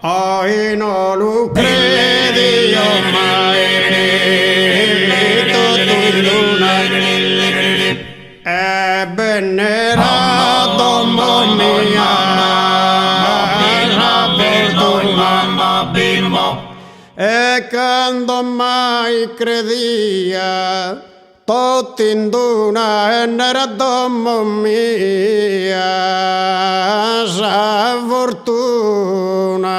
Oi non lo credi mai tutto in luna è venerato mia mamma bimbo e quando mai credia tutti in luna e nera domo mia sa fortuna